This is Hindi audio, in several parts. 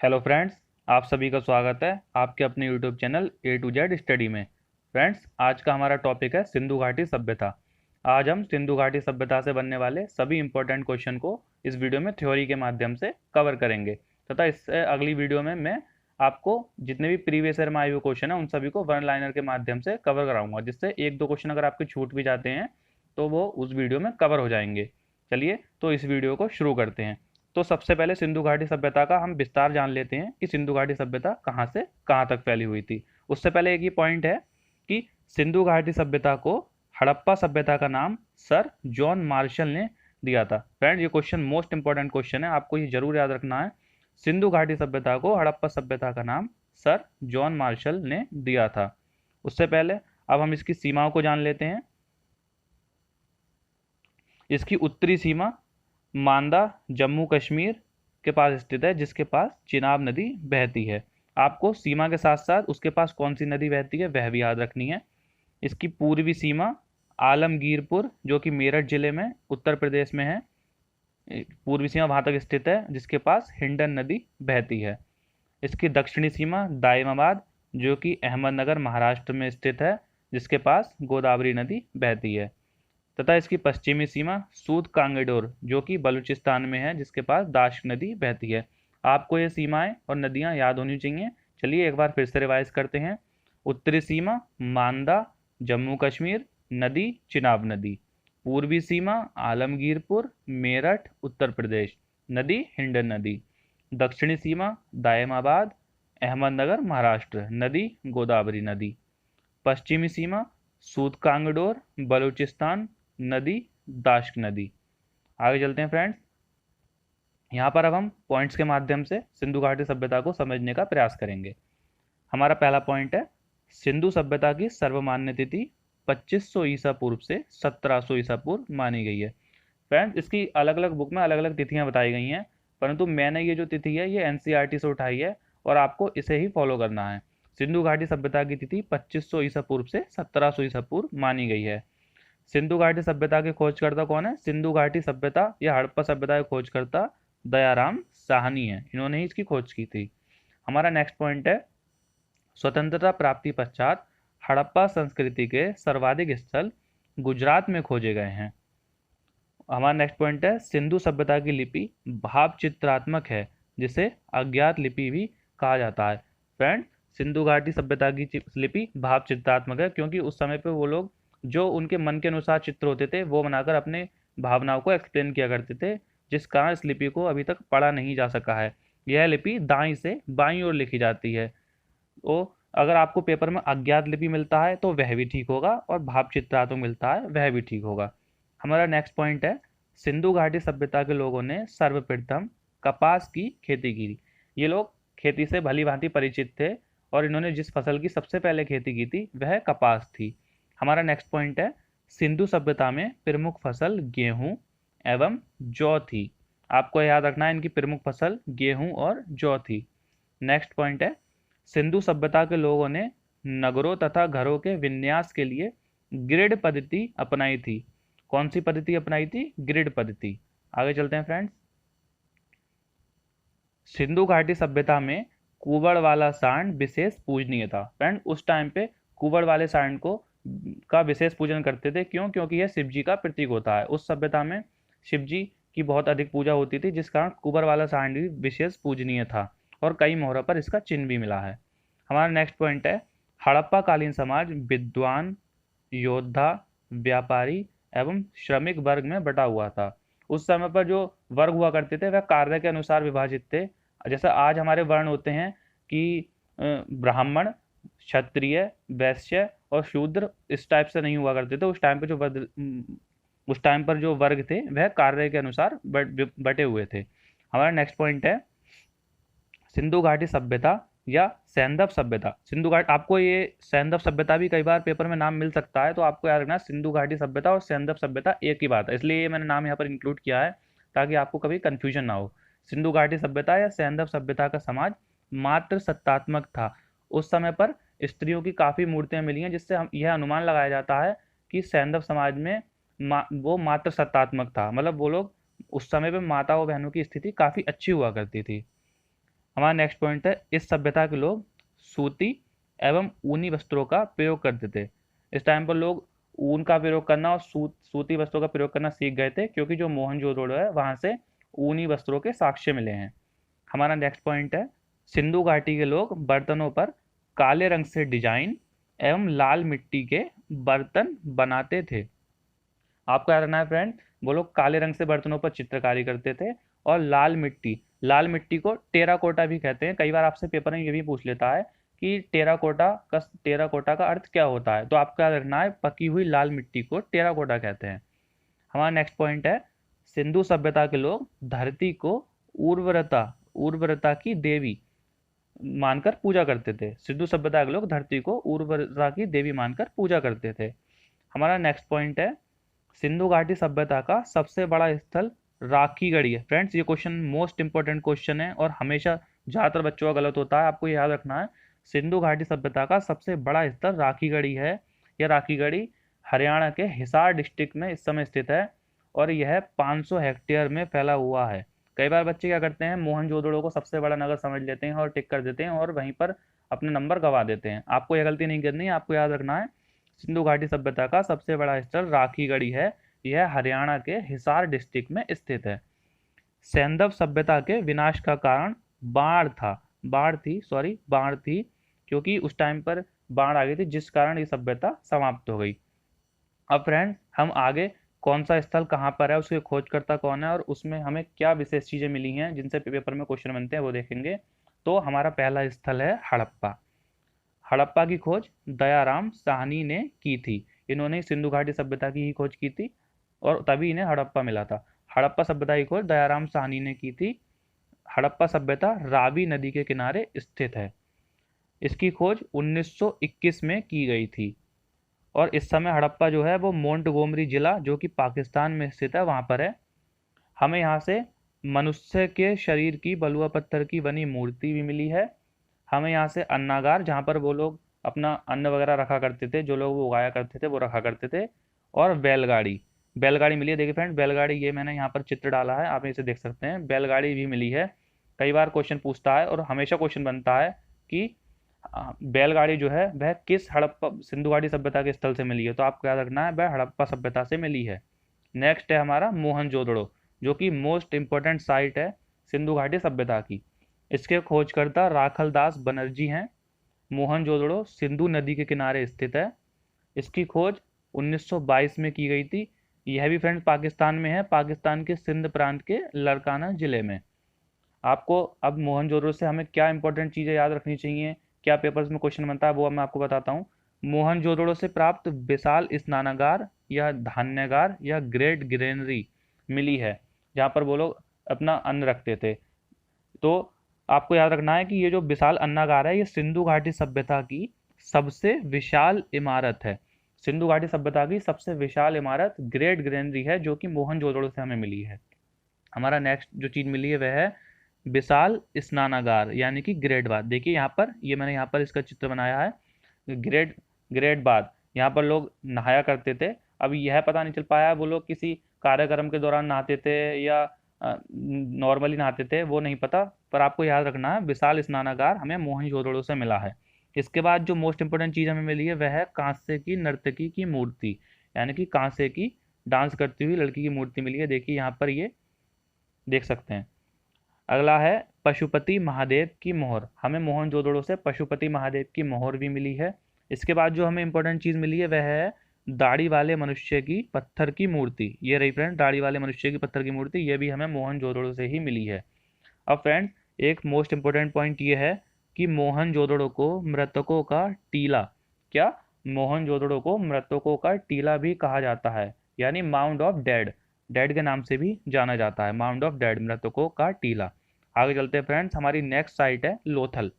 हेलो फ्रेंड्स, आप सभी का स्वागत है आपके अपने YouTube channel A to Z study में। फ्रेंड्स, आज का हमारा टॉपिक है सिंधु घाटी सभ्यता। आज हम सिंधु घाटी सभ्यता से बनने वाले सभी इंपॉर्टेंट क्वेश्चन को इस वीडियो में थ्योरी के माध्यम से कवर करेंगे तथा इससे अगली वीडियो में मैं आपको जितने भी प्रीवियस ईयर में आए हुए क्वेश्चन हैं उन सभी को वन लाइनर के माध्यम से कवर कराऊंगा, जिससे एक दो क्वेश्चन अगर आपके छूट भी जाते हैं तो वो उस वीडियो में कवर हो जाएंगे। चलिए तो इस वीडियो को शुरू करते हैं। तो सबसे पहले सिंधु घाटी सभ्यता का हम विस्तार जान लेते हैं कि सिंधु घाटी सभ्यता कहाँ से कहाँ तक फैली हुई थी। उससे पहले एक ही पॉइंट है कि सिंधु घाटी सभ्यता को हड़प्पा सभ्यता का नाम सर जॉन मार्शल ने दिया था। फ्रेंड, ये क्वेश्चन मोस्ट इंपॉर्टेंट क्वेश्चन है, आपको ये जरूर याद रखना है। सिंधु घाटी सभ्यता को हड़प्पा सभ्यता का नाम सर जॉन मार्शल ने दिया था। उससे पहले अब हम इसकी सीमाओं को जान लेते हैं। इसकी उत्तरी सीमा मांदा जम्मू कश्मीर के पास स्थित है, जिसके पास चिनाब नदी बहती है। आपको सीमा के साथ साथ उसके पास कौन सी नदी बहती है वह भी याद रखनी है। इसकी पूर्वी सीमा आलमगीरपुर, जो कि मेरठ जिले में उत्तर प्रदेश में है, पूर्वी सीमा वहां तक स्थित है, जिसके पास हिंडन नदी बहती है। इसकी दक्षिणी सीमा दायमाबाद, जो कि अहमदनगर महाराष्ट्र में स्थित है, जिसके पास गोदावरी नदी बहती है। तथा इसकी पश्चिमी सीमा सूद कांगेडोर, जो कि बलूचिस्तान में है, जिसके पास दाश्क नदी बहती है। आपको ये सीमाएं और नदियां याद होनी चाहिए। चलिए एक बार फिर से रिवाइज करते हैं। उत्तरी सीमा मांदा जम्मू कश्मीर, नदी चिनाब नदी। पूर्वी सीमा आलमगीरपुर मेरठ उत्तर प्रदेश, नदी हिंडन नदी। दक्षिणी सीमा दायमाबाद अहमदनगर महाराष्ट्र, नदी गोदावरी नदी। पश्चिमी सीमा सूद कांगडोर बलूचिस्तान, नदी दाश्क नदी। आगे चलते हैं फ्रेंड्स। यहाँ पर अब हम पॉइंट्स के माध्यम से सिंधु घाटी सभ्यता को समझने का प्रयास करेंगे। हमारा पहला पॉइंट है, सिंधु सभ्यता की सर्वमान्य तिथि 2500 ईसा पूर्व से 1700 ईसा पूर्व मानी गई है। फ्रेंड्स, इसकी अलग अलग बुक में अलग अलग तिथियां बताई गई हैं, परंतु मैंने ये जो तिथि है ये एनसीईआरटी से उठाई है और आपको इसे ही फॉलो करना है। सिंधु घाटी सभ्यता की तिथि 2500 ईसा पूर्व से 1700 ईसा पूर्व मानी गई है। सिंधु घाटी सभ्यता के खोजकर्ता कौन है? सिंधु घाटी सभ्यता या हड़प्पा सभ्यता के खोजकर्ता दयाराम साहनी है, इन्होंने ही इसकी खोज की थी। हमारा नेक्स्ट पॉइंट है, स्वतंत्रता प्राप्ति पश्चात हड़प्पा संस्कृति के सर्वाधिक स्थल गुजरात में खोजे गए हैं। हमारा नेक्स्ट पॉइंट है, सिंधु सभ्यता की लिपि भाव चित्रात्मक है, जिसे अज्ञात लिपि भी कहा जाता है। फ्रेंड, सिंधु घाटी सभ्यता की लिपि भाव चित्रात्मक है, क्योंकि उस समय पे वो लोग जो उनके मन के अनुसार चित्र होते थे वो बनाकर अपने भावनाओं को एक्सप्लेन किया करते थे, जिस कारण इस लिपि को अभी तक पढ़ा नहीं जा सका है। यह लिपि दाईं से बाईं ओर लिखी जाती है। तो अगर आपको पेपर में अज्ञात लिपि मिलता है तो वह भी ठीक होगा, और भाव चित्रात्मक मिलता है वह भी ठीक होगा। हमारा नेक्स्ट पॉइंट है, सिंधु घाटी सभ्यता के लोगों ने सर्वप्रथम कपास की खेती की। ये लोग खेती से भली भांति परिचित थे और इन्होंने जिस फसल की सबसे पहले खेती की थी वह कपास थी। हमारा नेक्स्ट पॉइंट है, सिंधु सभ्यता में प्रमुख फसल गेहूं एवं जौ थी। आपको याद रखना है, इनकी प्रमुख फसल गेहूं और जौ थी। नेक्स्ट पॉइंट है, सिंधु सभ्यता के लोगों ने नगरों तथा घरों के विन्यास के लिए ग्रिड पद्धति अपनाई थी। कौन सी पद्धति अपनाई थी? ग्रिड पद्धति। आगे चलते हैं फ्रेंड्स। सिंधु घाटी सभ्यता में कुंवर वाला सांड विशेष पूजनीय था। फ्रेंड, उस टाइम पे कुंवर वाले सांड को का विशेष पूजन करते थे। क्यों? क्योंकि यह शिव जी का प्रतीक होता है। उस सभ्यता में शिव जी की बहुत अधिक पूजा होती थी, जिस कारण कुंवर वाला सांड भी विशेष पूजनीय था और कई मोहरों पर इसका चिन्ह भी मिला है। हमारा नेक्स्ट पॉइंट है, हड़प्पा कालीन समाज विद्वान, योद्धा, व्यापारी एवं श्रमिक वर्ग में बटा हुआ था। उस समय पर जो वर्ग हुआ करते थे वह कार्य के अनुसार विभाजित थे। जैसे आज हमारे वर्ण होते हैं कि ब्राह्मण, क्षत्रिय, वैश्य और शूद्र, इस टाइप से नहीं हुआ करते थे। उस टाइम पर जो वर्ग थे वह कार्य के अनुसार बटे हुए थे। हमारा नेक्स्ट पॉइंट है, सिंधु घाटी सभ्यता या सैंधव सभ्यता। सिंधु घाट, आपको ये सैंधव सभ्यता भी कई बार पेपर में नाम मिल सकता है, तो आपको याद रखना सिंधु घाटी सभ्यता और सैंधव सभ्यता एक ही बात है, इसलिए ये मैंने नाम यहाँ पर इंक्लूड किया है ताकि आपको कभी कंफ्यूजन ना हो। सिंधु घाटी सभ्यता या सैंधव सभ्यता का समाज मात्र सत्तात्मक था। उस समय पर स्त्रियों की काफी मूर्तियां मिली हैं, जिससे हम यह अनुमान लगाया जाता है कि सैंधव समाज में वो मात्र सत्तात्मक था, मतलब वो लोग उस समय पे माताओं बहनों की स्थिति काफी अच्छी हुआ करती थी। हमारा नेक्स्ट पॉइंट है, इस सभ्यता के लोग सूती एवं ऊनी वस्त्रों का प्रयोग करते थे। इस टाइम पर लोग ऊन का प्रयोग करना और सूती वस्त्रों का प्रयोग करना सीख गए थे, क्योंकि जो मोहनजोदड़ो है वहां से ऊनी वस्त्रों के साक्ष्य मिले हैं। हमारा नेक्स्ट पॉइंट है, सिंधु घाटी के लोग बर्तनों पर काले रंग से डिजाइन एवं लाल मिट्टी के बर्तन बनाते थे। आपको याद रखना है फ्रेंड, वो लोग काले रंग से बर्तनों पर चित्रकारी करते थे, और लाल मिट्टी को टेराकोटा भी कहते हैं। कई बार आपसे पेपर में ये भी पूछ लेता है कि टेराकोटा का अर्थ क्या होता है, तो आपको याद रखना है पकी हुई लाल मिट्टी को टेराकोटा कहते हैं। हमारा नेक्स्ट पॉइंट है, सिंधु सभ्यता के लोग धरती को उर्वरता उर्वरता की देवी मानकर पूजा करते थे। सिंधु सभ्यता के लोग धरती को उर्वरता की देवी मानकर पूजा करते थे। हमारा नेक्स्ट पॉइंट है, सिंधु घाटी सभ्यता का सबसे बड़ा स्थल राखीगढ़ी है। फ्रेंड्स, ये क्वेश्चन मोस्ट इंपॉर्टेंट क्वेश्चन है और हमेशा ज़्यादातर बच्चों का गलत होता है, आपको ये याद रखना है। सिंधु घाटी सभ्यता का सबसे बड़ा स्थल राखीगढ़ी है। यह राखीगढ़ी हरियाणा के हिसार डिस्ट्रिक्ट में इस समय स्थित है, और यह 500 हेक्टेयर में फैला हुआ है। कई बार बच्चे क्या करते हैं, मोहनजोदड़ो को सबसे बड़ा नगर समझ लेते हैं और टिक कर देते हैं, और वहीं पर अपने नंबर गंवा देते हैं। आपको यह गलती नहीं करनी है, आपको याद रखना है सिंधु घाटी सभ्यता का सबसे बड़ा स्थल राखीगढ़ी है। यह हरियाणा के हिसार डिस्ट्रिक्ट में स्थित है। सैंधव सभ्यता के विनाश का कारण बाढ़ थी, क्योंकि उस टाइम पर बाढ़ आ गई थी, जिस कारण ये सभ्यता समाप्त हो गई। अब फ्रेंड्स, हम आगे कौन सा स्थल कहाँ पर है, उसके खोजकर्ता कौन है, और उसमें हमें क्या विशेष चीजें मिली हैं जिनसे पेपर में क्वेश्चन बनते हैं, वो देखेंगे। तो हमारा पहला स्थल है हड़प्पा। हड़प्पा की खोज दयाराम साहनी ने की थी। इन्होंने सिंधु घाटी सभ्यता की ही खोज की थी, और तभी इन्हें हड़प्पा मिला था। हड़प्पा सभ्यता की खोज दयाराम साहनी ने की थी। हड़प्पा सभ्यता रावी नदी के किनारे स्थित है। इसकी खोज 1921 में की गई थी, और इस समय हड़प्पा जो है वो मोंटगोमरी जिला, जो कि पाकिस्तान में स्थित है, वहाँ पर है। हमें यहाँ से मनुष्य के शरीर की बलुआ पत्थर की बनी मूर्ति भी मिली है। हमें यहाँ से अन्नागार, जहाँ पर वो लोग अपना अन्न वगैरह रखा करते थे, जो लोग वो उगाया करते थे वो रखा करते थे, और बैलगाड़ी बैलगाड़ी मिली है। देखिए फ्रेंड, बैलगाड़ी ये मैंने यहाँ पर चित्र डाला है, आप इसे देख सकते हैं, बैलगाड़ी भी मिली है। कई बार क्वेश्चन पूछता है और हमेशा क्वेश्चन बनता है कि बैलगाड़ी जो है वह किस हड़प्पा सिंधु घाटी सभ्यता के स्थल से मिली है, तो आपको याद रखना है वह हड़प्पा सभ्यता से मिली है। नेक्स्ट है हमारा मोहनजोदड़ो, जो कि मोस्ट इंपॉर्टेंट साइट है सिंधु घाटी सभ्यता की। इसके खोजकर्ता राखलदास बनर्जी हैं। मोहनजोदड़ो सिंधु नदी के किनारे स्थित है। इसकी खोज 1922 में की गई थी। यह भी फ्रेंड्स पाकिस्तान में है, पाकिस्तान के सिंध प्रांत के लड़काना जिले में। आपको अब मोहनजोदड़ो से हमें क्या इंपॉर्टेंट चीज़ें याद रखनी चाहिए, क्या पेपर्स में क्वेश्चन बनता है, वो मैं आपको बताता हूँ। मोहनजोदड़ो से प्राप्त विशाल स्नानागार या धान्यागार या ग्रेट ग्रेनरी मिली है, जहाँ पर वो लोग अपना अन्न रखते थे। तो आपको याद रखना है कि ये जो विशाल अन्नागार है, ये सिंधु घाटी सभ्यता की सबसे विशाल इमारत है। सिंधु घाटी सभ्यता की सबसे विशाल इमारत ग्रेट ग्रेनरी है, जो कि मोहनजोदड़ो से हमें मिली है। हमारा नेक्स्ट जो चीज़ मिली है वह है विशाल स्नानागार, यानी कि ग्रेट बाथ। देखिए यहाँ पर, ये मैंने यहाँ पर इसका चित्र बनाया है। ग्रेट ग्रेट बाथ, यहाँ पर लोग नहाया करते थे। अब यह पता नहीं चल पाया वो लोग किसी कार्यक्रम के दौरान नहाते थे या नॉर्मली नहाते थे, वो नहीं पता, पर आपको याद रखना है विशाल स्नानागार हमें मोहनजोदड़ो से मिला है। इसके बाद जो मोस्ट इंपोर्टेंट चीज़ हमें मिली है वह है कांसे की नर्तकी की मूर्ति, यानी कि कांसे की डांस करती हुई लड़की की मूर्ति मिली है। देखिए यहाँ पर ये देख सकते हैं। अगला है पशुपति महादेव की मोहर। हमें मोहनजोदड़ो से पशुपति महादेव की मोहर भी मिली है। इसके बाद जो हमें इंपॉर्टेंट चीज़ मिली है वह है दाढ़ी वाले मनुष्य की पत्थर की मूर्ति। ये रही फ्रेंड दाढ़ी वाले मनुष्य की पत्थर की मूर्ति, ये भी हमें मोहनजोदड़ो से ही मिली है। अब फ्रेंड, एक मोस्ट इंपॉर्टेंट पॉइंट ये है कि मोहनजोदड़ो को मृतकों का टीला, क्या मोहनजोदड़ो को मृतकों का टीला भी कहा जाता है, यानी माउंट ऑफ डेड, डेड के नाम से भी जाना जाता है, माउंट ऑफ डेड, मृतकों का टीला। आगे चलते हैं फ्रेंड्स, हमारी नेक्स्ट साइट है लोथल।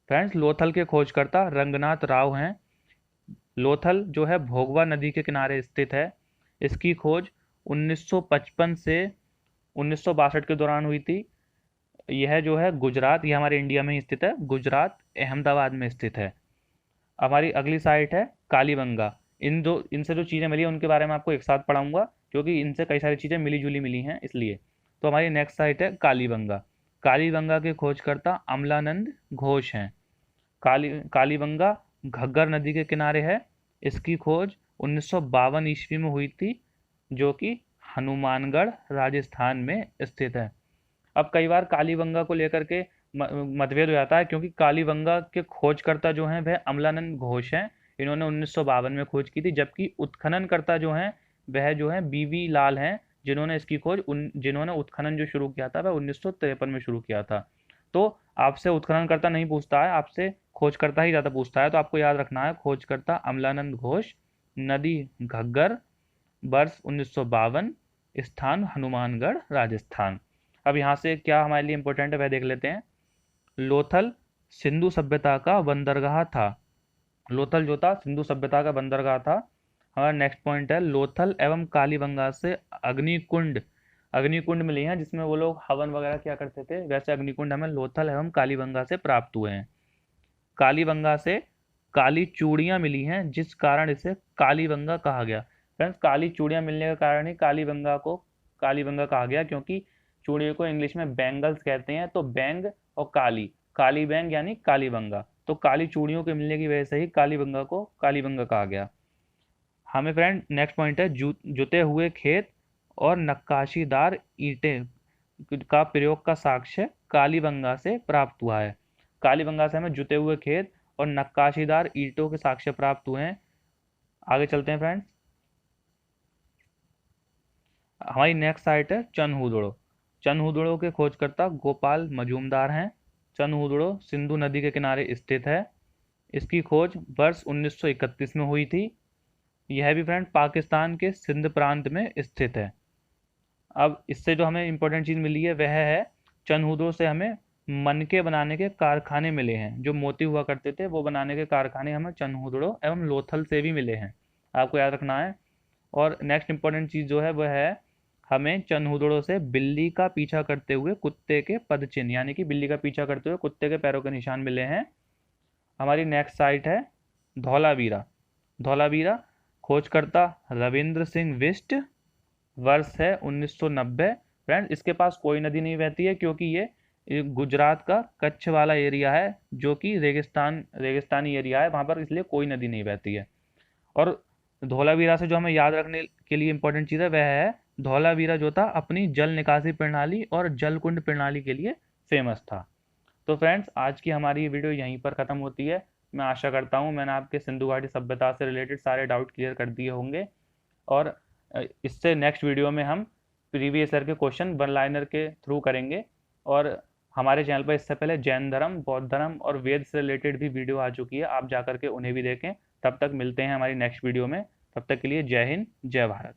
फ्रेंड्स, लोथल के खोजकर्ता रंगनाथ राव हैं। लोथल जो है भोगवा नदी के किनारे स्थित है। इसकी खोज 1955 से 1962 के दौरान हुई थी। यह जो है गुजरात, ये हमारे इंडिया में ही स्थित है, गुजरात अहमदाबाद में स्थित है। हमारी अगली साइट है कालीबंगा। इनसे जो चीज़ें मिली हैं उनके बारे में आपको एक साथ पढ़ाऊंगा, क्योंकि इनसे कई सारी चीज़ें मिली जुली मिली हैं इसलिए। तो हमारी नेक्स्ट साइट है कालीबंगा। कालीबंगा के खोजकर्ता अमलानंद घोष हैं। कालीबंगा घग्गर नदी के किनारे है। इसकी खोज 1952 ईस्वी में हुई थी, जो कि हनुमानगढ़ राजस्थान में स्थित है। अब कई बार कालीबंगा को लेकर के मतभेद हो जाता है, क्योंकि कालीबंगा के खोजकर्ता जो हैं वह अमलानंद घोष हैं। इन्होंने 1952 में खोज की थी, जबकि उत्खननकर्ता जो हैं वह जो है बीवी लाल हैं, जिन्होंने इसकी खोज जिन्होंने उत्खनन जो शुरू किया था वह 1953 में शुरू किया था। तो आपसे उत्खननकर्ता नहीं पूछता है, आपसे खोजकर्ता ही ज़्यादा पूछता है। तो आपको याद रखना है, खोजकर्ता अमलानंद घोष, नदी घग्गर, वर्ष 1952, स्थान हनुमानगढ़ राजस्थान। अब यहाँ से क्या हमारे लिए इंपॉर्टेंट है वह देख लेते हैं। लोथल सिंधु सभ्यता का बंदरगाह था। लोथल जो था सिंधु सभ्यता का बंदरगाह था। हमारा नेक्स्ट पॉइंट है, लोथल एवं कालीबंगा से अग्निकुंड अग्निकुंड मिली हैं, जिसमें वो लोग हवन वगैरह क्या करते थे, वैसे अग्निकुंड हमें लोथल एवं कालीबंगा से प्राप्त हुए हैं। कालीबंगा से काली चूड़ियां मिली हैं, जिस कारण इसे कालीबंगा कहा गया। फ्रेंड्स, काली चूड़ियां मिलने के कारण ही कालीबंगा को कालीबंगा कहा गया, क्योंकि चूड़ियों को इंग्लिश में बैंगल्स कहते हैं। तो बैंग और काली, काली बैंग यानी कालीबंगा। तो काली चूड़ियों के मिलने की वजह से ही कालीबंगा को कालीबंगा कहा गया। हमें फ्रेंड नेक्स्ट पॉइंट है, जुते हुए खेत और नक्काशीदार ईंटें का प्रयोग का साक्ष्य कालीबंगा से प्राप्त हुआ है। कालीबंगा से हमें जुते हुए खेत और नक्काशीदार ईंटों के साक्ष्य प्राप्त हुए हैं। आगे चलते हैं फ्रेंड्स। हमारी नेक्स्ट साइट है चनहुदड़ो। चनहुदड़ो के खोजकर्ता गोपाल मजूमदार हैं। चनहुदड़ो सिंधु नदी के किनारे स्थित है। इसकी खोज वर्ष 1931 में हुई थी। यह भी फ्रेंड पाकिस्तान के सिंध प्रांत में स्थित है। अब इससे जो हमें इंपॉर्टेंट चीज़ मिली है वह है, चनहुदड़ो से हमें मनके बनाने के कारखाने मिले हैं। जो मोती हुआ करते थे वो बनाने के कारखाने हमें चनहुदड़ो एवं लोथल से भी मिले हैं, आपको याद रखना है। और नेक्स्ट इंपॉर्टेंट चीज़ जो है वह है, हमें चनहुदड़ो से बिल्ली का पीछा करते हुए कुत्ते के पदचिन्ह, यानी कि बिल्ली का पीछा करते हुए कुत्ते के पैरों के निशान मिले हैं। हमारी नेक्स्ट साइट है धौलावीरा। धौलावीरा खोजकर्ता रविंद्र सिंह बिष्ट, वर्ष है 1990। फ्रेंड्स, इसके पास कोई नदी नहीं बहती है, क्योंकि ये गुजरात का कच्छ वाला एरिया है, जो कि रेगिस्तानी एरिया है, वहाँ पर इसलिए कोई नदी नहीं बहती है। और धौलावीरा से जो हमें याद रखने के लिए इंपॉर्टेंट चीज़ है वह है, धौलावीरा जो था अपनी जल निकासी प्रणाली और जलकुंड प्रणाली के लिए फेमस था। तो फ्रेंड्स, आज की हमारी ये वीडियो यहीं पर ख़त्म होती है। मैं आशा करता हूँ मैंने आपके सिंधु घाटी सभ्यता से रिलेटेड सारे डाउट क्लियर कर दिए होंगे। और इससे नेक्स्ट वीडियो में हम प्रीवियस ईयर के क्वेश्चन वन लाइनर के थ्रू करेंगे। और हमारे चैनल पर इससे पहले जैन धर्म, बौद्ध धर्म और वेद से रिलेटेड भी वीडियो आ चुकी है, आप जा करके उन्हें भी देखें। तब तक मिलते हैं हमारी नेक्स्ट वीडियो में। तब तक के लिए जय हिंद, जय भारत।